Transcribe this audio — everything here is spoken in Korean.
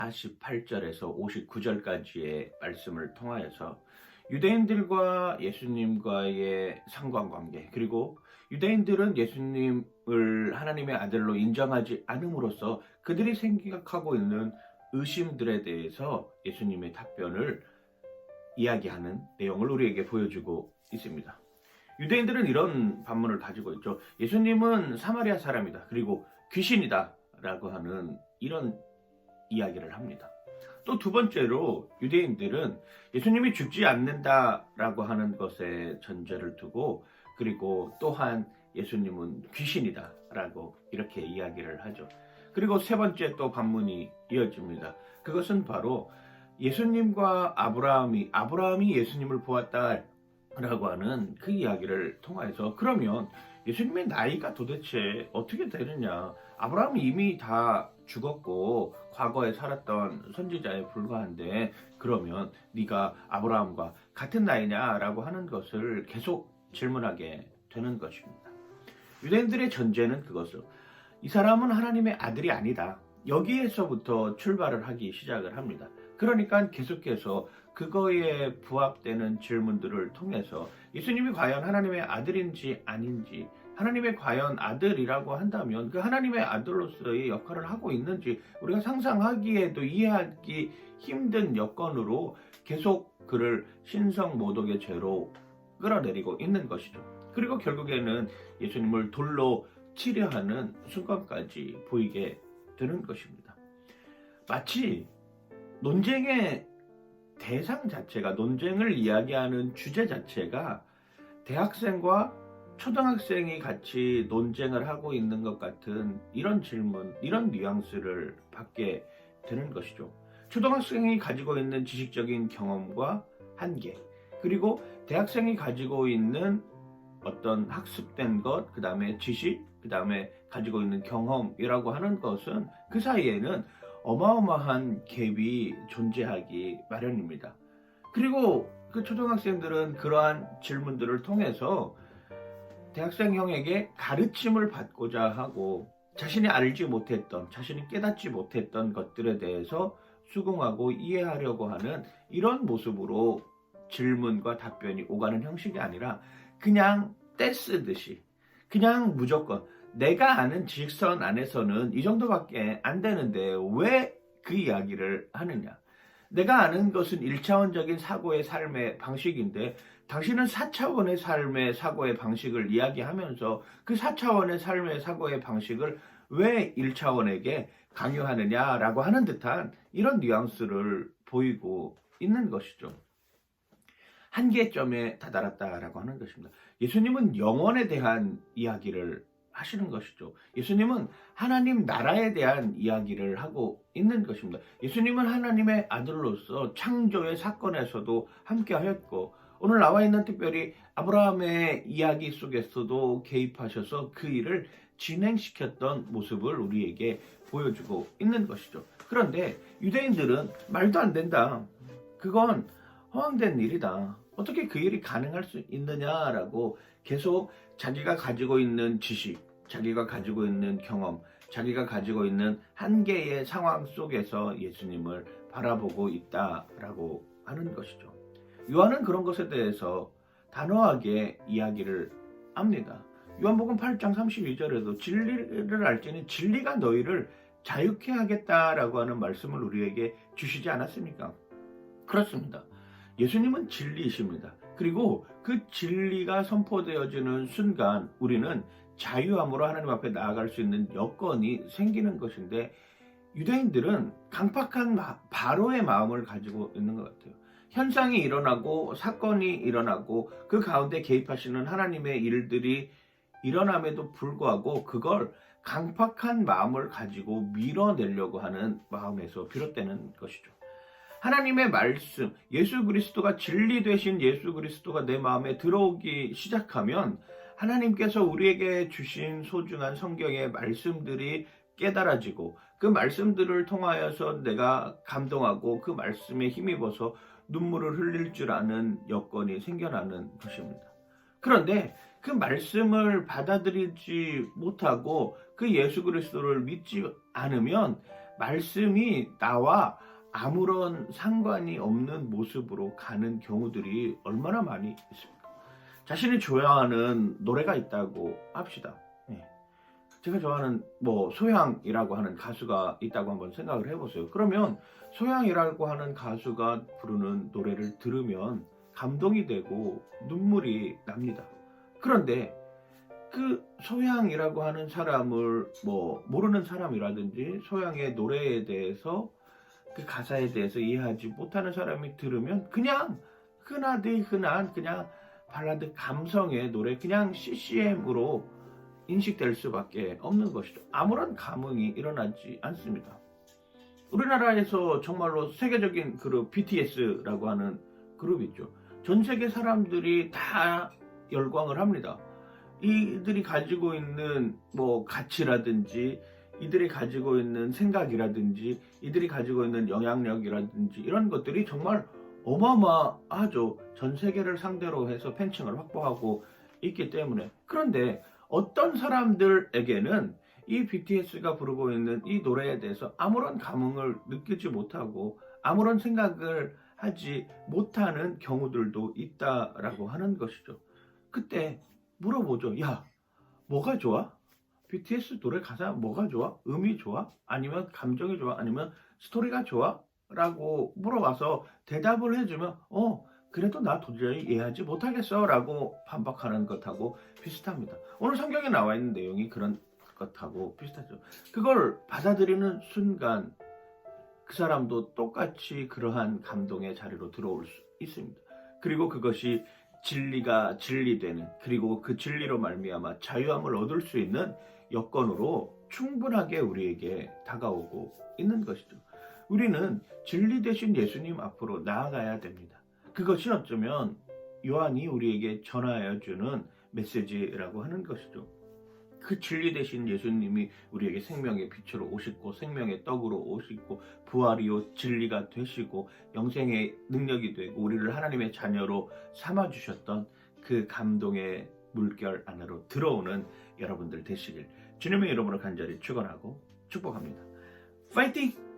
48절에서 59절까지의 말씀을 통하여서 유대인들과 예수님과의 상관관계, 그리고 유대인들은 예수님을 하나님의 아들로 인정하지 않음으로써 그들이 생각하고 있는 의심들에 대해서 예수님의 답변을 이야기하는 내용을 우리에게 보여주고 있습니다. 유대인들은 이런 반문을 가지고 있죠. 예수님은 사마리아 사람이다, 그리고 귀신이다 라고 하는 이런 이야기를 합니다. 또 두 번째로 유대인들은 예수님이 죽지 않는다라고 하는 것에 전제를 두고, 그리고 또한 예수님은 귀신이다라고 이렇게 이야기를 하죠. 그리고 세 번째 또 반문이 이어집니다. 그것은 바로 예수님과 아브라함이 예수님을 보았다라고 하는 그 이야기를 통해서, 그러면 예수님의 나이가 도대체 어떻게 되느냐? 아브라함이 이미 다 죽었고 과거에 살았던 선지자에 불과한데, 그러면 네가 아브라함과 같은 나이냐라고 하는 것을 계속 질문하게 되는 것입니다. 유대인들의 전제는 그것을, 이 사람은 하나님의 아들이 아니다, 여기에서부터 출발을 하기 시작을 합니다. 그러니까 계속해서 그거에 부합되는 질문들을 통해서 예수님이 과연 하나님의 아들인지 아닌지, 하나님의 과연 아들이라고 한다면 그 하나님의 아들로서의 역할을 하고 있는지 우리가 상상하기에도 이해하기 힘든 여건으로 계속 그를 신성모독의 죄로 끌어내리고 있는 것이죠. 그리고 결국에는 예수님을 돌로 치려 하는 순간까지 보이게 되는 것입니다. 마치 논쟁의 대상 자체가, 논쟁을 이야기하는 주제 자체가 대학생과 초등학생이 같이 논쟁을 하고 있는 것 같은 이런 질문, 이런 뉘앙스를 받게 되는 것이죠. 초등학생이 가지고 있는 지식적인 경험과 한계, 그리고 대학생이 가지고 있는 어떤 학습된 것, 그 다음에 지식, 그 다음에 가지고 있는 경험이라고 하는 것은 그 사이에는 어마어마한 갭이 존재하기 마련입니다. 그리고 그 초등학생들은 그러한 질문들을 통해서 대학생 형에게 가르침을 받고자 하고, 자신이 알지 못했던, 자신이 깨닫지 못했던 것들에 대해서 수긍하고 이해하려고 하는 이런 모습으로 질문과 답변이 오가는 형식이 아니라 그냥 떼쓰듯이, 그냥 무조건 내가 아는 지식선 안에서는 이 정도밖에 안 되는데 왜 그 이야기를 하느냐, 내가 아는 것은 1차원적인 사고의 삶의 방식인데 당신은 4차원의 삶의 사고의 방식을 이야기하면서 그 4차원의 삶의 사고의 방식을 왜 1차원에게 강요하느냐라고 하는 듯한 이런 뉘앙스를 보이고 있는 것이죠. 한계점에 다다랐다라고 하는 것입니다. 예수님은 영원에 대한 이야기를 하시는 것이죠. 예수님은 하나님 나라에 대한 이야기를 하고 있는 것입니다. 예수님은 하나님의 아들로서 창조의 사건에서도 함께하였고, 오늘 나와 있는 특별히 아브라함의 이야기 속에서도 개입하셔서 그 일을 진행시켰던 모습을 우리에게 보여주고 있는 것이죠. 그런데 유대인들은 말도 안 된다, 그건 허황된 일이다, 어떻게 그 일이 가능할 수 있느냐라고 계속 자기가 가지고 있는 지식, 자기가 가지고 있는 경험, 자기가 가지고 있는 한계의 상황 속에서 예수님을 바라보고 있다라고 하는 것이죠. 요한은 그런 것에 대해서 단호하게 이야기를 합니다. 요한복음 8장 32절에도 진리를 알지니 진리가 너희를 자유케 하겠다라고 하는 말씀을 우리에게 주시지 않았습니까? 그렇습니다. 예수님은 진리이십니다. 그리고 그 진리가 선포되어지는 순간 우리는 자유함으로 하나님 앞에 나아갈 수 있는 여건이 생기는 것인데, 유대인들은 강팍한 바로의 마음을 가지고 있는 것 같아요. 현상이 일어나고 사건이 일어나고 그 가운데 개입하시는 하나님의 일들이 일어남에도 불구하고 그걸 강팍한 마음을 가지고 밀어내려고 하는 마음에서 비롯되는 것이죠. 하나님의 말씀, 예수 그리스도가 진리 되신 예수 그리스도가 내 마음에 들어오기 시작하면 하나님께서 우리에게 주신 소중한 성경의 말씀들이 깨달아지고, 그 말씀들을 통하여서 내가 감동하고 그 말씀에 힘입어서 눈물을 흘릴 줄 아는 여건이 생겨나는 것입니다. 그런데 그 말씀을 받아들이지 못하고 그 예수 그리스도를 믿지 않으면 말씀이 나와 아무런 상관이 없는 모습으로 가는 경우들이 얼마나 많이 있습니까? 자신이 좋아하는 노래가 있다고 합시다. 예. 제가 좋아하는 소양이라고 하는 가수가 있다고 한번 생각을 해보세요. 그러면 소양이라고 하는 가수가 부르는 노래를 들으면 감동이 되고 눈물이 납니다. 그런데 그 소양이라고 하는 사람을 모르는 사람이라든지 소양의 노래에 대해서 그 가사에 대해서 이해하지 못하는 사람이 들으면 그냥 흔하디 흔한 그냥 발라드 감성의 노래, 그냥 CCM으로 인식될 수밖에 없는 것이죠. 아무런 감흥이 일어나지 않습니다. 우리나라에서 정말로 세계적인 그룹 BTS라고 하는 그룹이 있죠. 전 세계 사람들이 다 열광을 합니다. 이들이 가지고 있는 가치라든지 이들이 가지고 있는 생각이라든지 이들이 가지고 있는 영향력이라든지 이런 것들이 정말 어마어마하죠. 전 세계를 상대로 해서 팬층을 확보하고 있기 때문에. 그런데 어떤 사람들에게는 이 BTS가 부르고 있는 이 노래에 대해서 아무런 감흥을 느끼지 못하고 아무런 생각을 하지 못하는 경우들도 있다라고 하는 것이죠. 그때 물어보죠. 야, 뭐가 좋아? BTS 노래 가사 뭐가 좋아? 음이 좋아? 아니면 감정이 좋아? 아니면 스토리가 좋아? 라고 물어봐서 대답을 해주면 그래도 나 도저히 이해하지 못하겠어 라고 반박하는 것하고 비슷합니다. 오늘 성경에 나와 있는 내용이 그런 것하고 비슷하죠. 그걸 받아들이는 순간 그 사람도 똑같이 그러한 감동의 자리로 들어올 수 있습니다. 그리고 그것이 진리가 진리되는, 그리고 그 진리로 말미암아 자유함을 얻을 수 있는 여건으로 충분하게 우리에게 다가오고 있는 것이죠. 우리는 진리 되신 예수님 앞으로 나아가야 됩니다. 그것이 어쩌면 요한이 우리에게 전하여 주는 메시지라고 하는 것이죠. 그 진리 되신 예수님이 우리에게 생명의 빛으로 오시고 생명의 떡으로 오시고 부활이요 진리가 되시고 영생의 능력이 되고 우리를 하나님의 자녀로 삼아주셨던 그 감동의 물결 안으로 들어오는 여러분들 되시길 주님의 이름으로 간절히 축원하고 축복합니다. 파이팅!